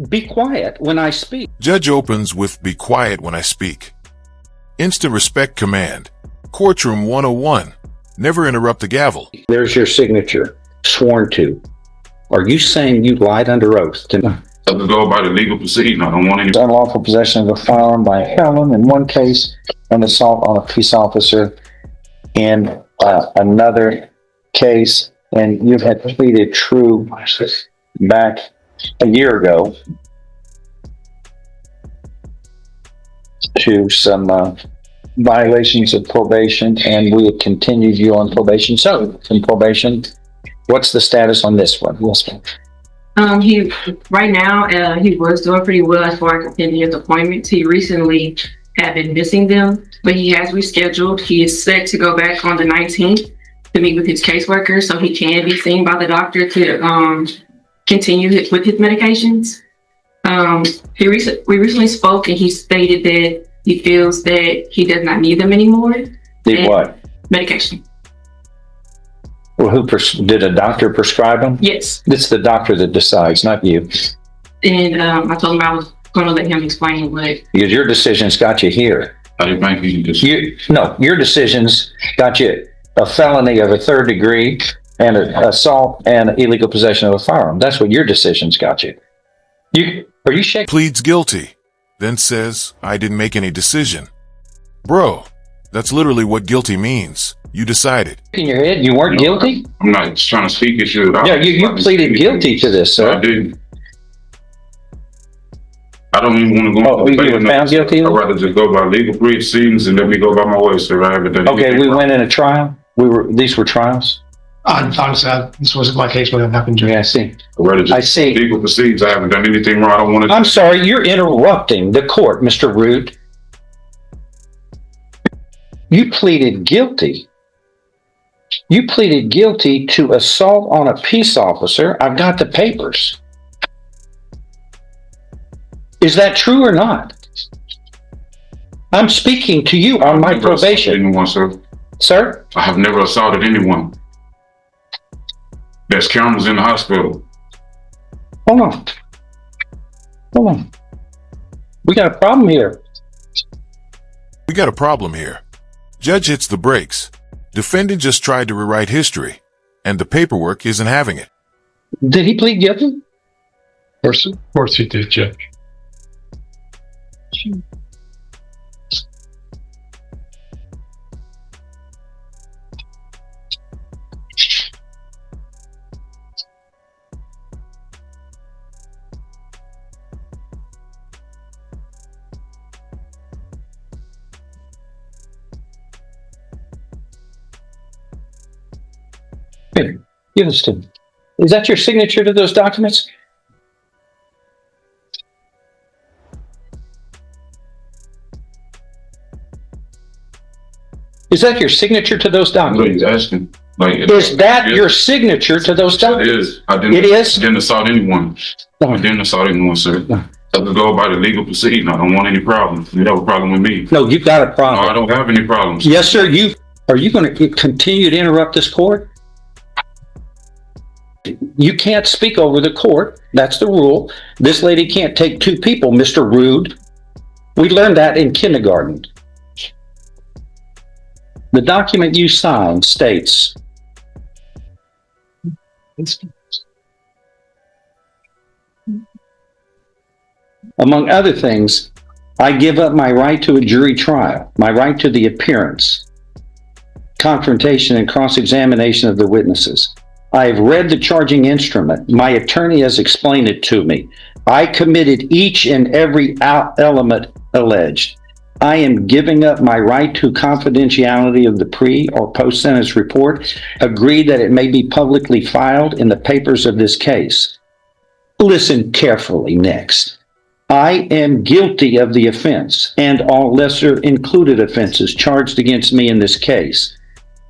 Be quiet when I speak. Judge opens with "Be quiet when I speak." Instant respect command. Courtroom 101. Never interrupt the gavel. There's your signature. Sworn to. Are you saying you lied under oath to me? To go by the legal proceeding. I don't want any Unlawful possession of a firearm by a felon in one case, and assault on a peace officer in another case, and you had pleaded true back a year ago to some violations of probation, and we have continued you on probation. So, in probation, what's the status on this one? Yes, ma'am. He right now he was doing pretty well as far as attending his appointments. He recently had been missing them, but he has rescheduled. He is set to go back on the 19th to meet with his caseworker, so he can be seen by the doctor to continue with his medications. We recently spoke, and he stated that he feels that he does not need them anymore. Need what? Medication. Well, did a doctor prescribe them? Yes. It's the doctor that decides, not you. And I told him I was going to let him explain what. Because your decisions got you here. I didn't think you just. Your decisions got you a felony of a third degree and an assault and illegal possession of a firearm. That's what your decisions got you. Are you shaking? Pleads guilty. Then says, "I didn't make any decision." Bro, that's literally what guilty means. You decided. In your head, you weren't guilty? I'm not trying to speak at you. Yeah, you pleaded guilty to this, sir. I didn't. I don't even want to go. Oh, you were found guilty? I'd rather just go by legal proceedings and let me go by my way, sir. I haven't done Okay, anything we wrong. went in a trial. These were trials. Honestly, this wasn't my case when it happened. Yeah, I see. I'd rather just I see. legal proceedings. I haven't done anything wrong. I don't want to. I'm sorry, you're interrupting the court, Mr. Rude. You pleaded guilty. You pleaded guilty to assault on a peace officer. I've got the papers. Is that true or not? I'm speaking to you on my probation. Anyone, sir? Sir? I have never assaulted anyone. There's cameras in the hospital. Hold on. Hold on. We got a problem here. We got a problem here. Judge hits the brakes. Defendant just tried to rewrite history, and the paperwork isn't having it. Did he plead guilty? Of course he did, Judge. Here, give this to me. Is that your signature to those documents? Is that your signature to those What are documents? you asking? Is that your signature to those It documents? is. I didn't. It is? I didn't assault anyone. I didn't assault anyone, sir. I could go by the legal proceeding. I don't want any problems. You have a problem with me? No, you've got a No, I problem. don't have any problems. Yes, sir. Are you going to continue to interrupt this court? You can't speak over the court. That's the rule. This lady can't take two people, Mr. Rude. We learned that in kindergarten. The document you signed states, among other things, I give up my right to a jury trial, my right to the appearance, confrontation, and cross-examination of the witnesses. I have read the charging instrument. My attorney has explained it to me. I committed each and every element alleged. I am giving up my right to confidentiality of the pre or post-sentence report. Agree that it may be publicly filed in the papers of this case. Listen carefully next. I am guilty of the offense and all lesser included offenses charged against me in this case.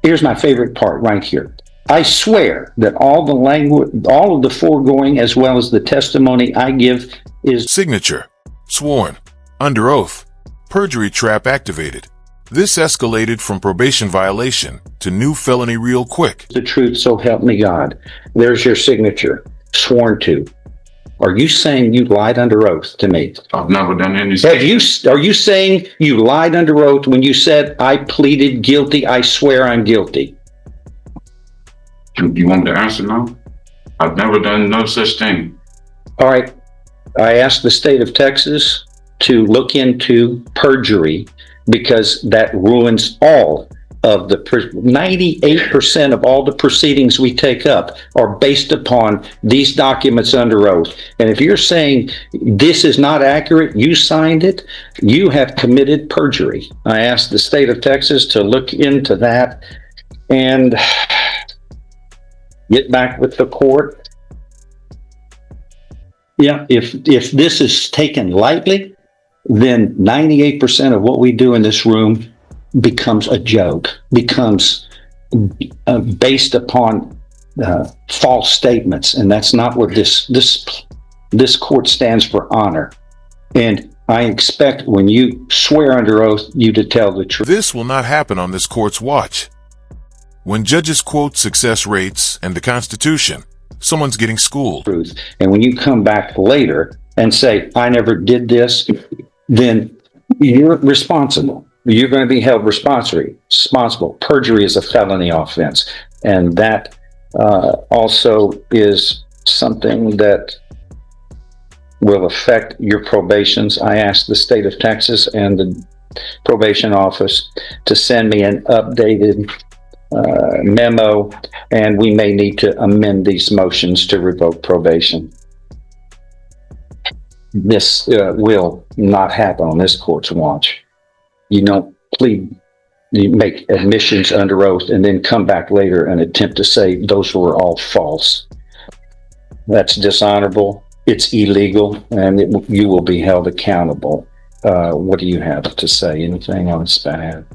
Here's my favorite part right here. I swear that all of the foregoing as well as the testimony I give is Signature. Sworn. Under oath. Perjury trap activated. This escalated from probation violation to new felony real quick. the truth, so help me God. There's your signature. Sworn to. Are you saying you lied under oath to me? I've never done any. Are you saying you lied under oath when you said, I pleaded guilty, I swear I'm guilty? You want me to answer now? I've never done no such thing. All right. I asked the state of Texas to look into perjury because that ruins all of the 98% of all the proceedings we take up are based upon these documents under oath. And if you're saying this is not accurate, you signed it, you have committed perjury. I asked the state of Texas to look into that and get back with the court. Yeah, if this is taken lightly, then 98% of what we do in this room becomes a joke, becomes based upon false statements, and that's not what this court stands for. Honor, and I expect when you swear under oath, you to tell the truth. This will not happen on this court's watch. When judges quote success rates and the Constitution, someone's getting schooled. And when you come back later and say, I never did this, then you're responsible. You're going to be held responsible. Perjury is a felony offense. And that also is something that will affect your probations. I asked the state of Texas and the probation office to send me an updated memo, and we may need to amend these motions to revoke probation. This will not happen on this court's watch. You don't plead, you make admissions under oath and then come back later and attempt to say those were all false. That's dishonorable, it's illegal, and you will be held accountable. What do you have to say? Anything on this bad?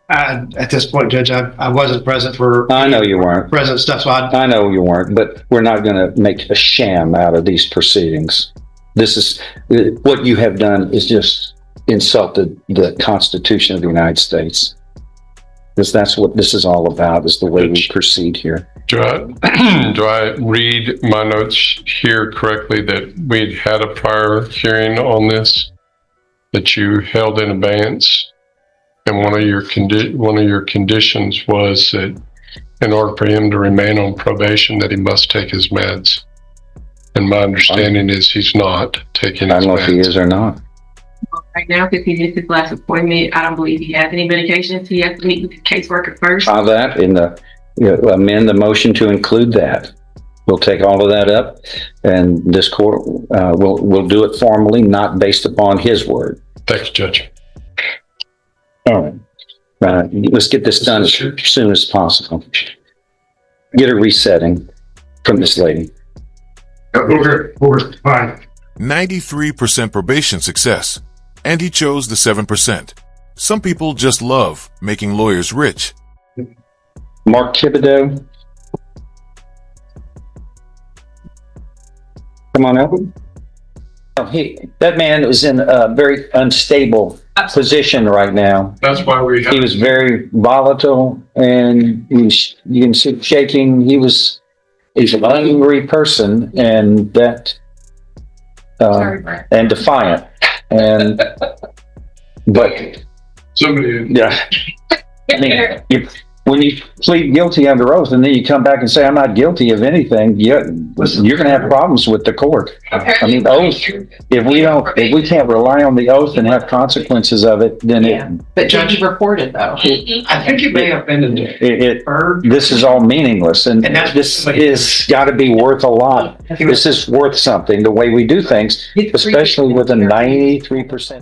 At this point, Judge, I wasn't present for. I know you weren't. Present stuff, so I know you weren't, but we're not going to make a sham out of these proceedings. This is what you have done is just insulted the Constitution of the United States. Because that's what this is all about, is the way we proceed here. Do I read my notes here correctly that we'd had a prior hearing on this, that you held in abeyance? And one of your conditions was that in order for him to remain on probation, that he must take his meds. And my understanding is he's not taking his meds. I don't know if he is or not. Right now, because he missed his last appointment, I don't believe he has any medications. He has to meet with the caseworker first. Try that amend the motion to include that. We'll take all of that up, and this court will do it formally, not based upon his word. Thanks, Judge. All right. Let's get this done as soon as possible. Get a resetting from this lady. over, fine. 93% probation success, and he chose the 7%. Some people just love making lawyers rich. Mark Thibodeau. Come on up. That man is in a very unstable position right now. That's why we have. He was very volatile, and you can see shaking. He's an angry person, and and defiant, but Somebody. yeah. I mean, when you plead guilty under oath and then you come back and say, I'm not guilty of anything, you're going to have problems with the court. I mean, oath, if we can't rely on the oath and have consequences of it, then But Judge reported though. I think it may have been this is all meaningless, and that's- this is got to be worth a lot. This is worth something, the way we do things, especially with a 93%.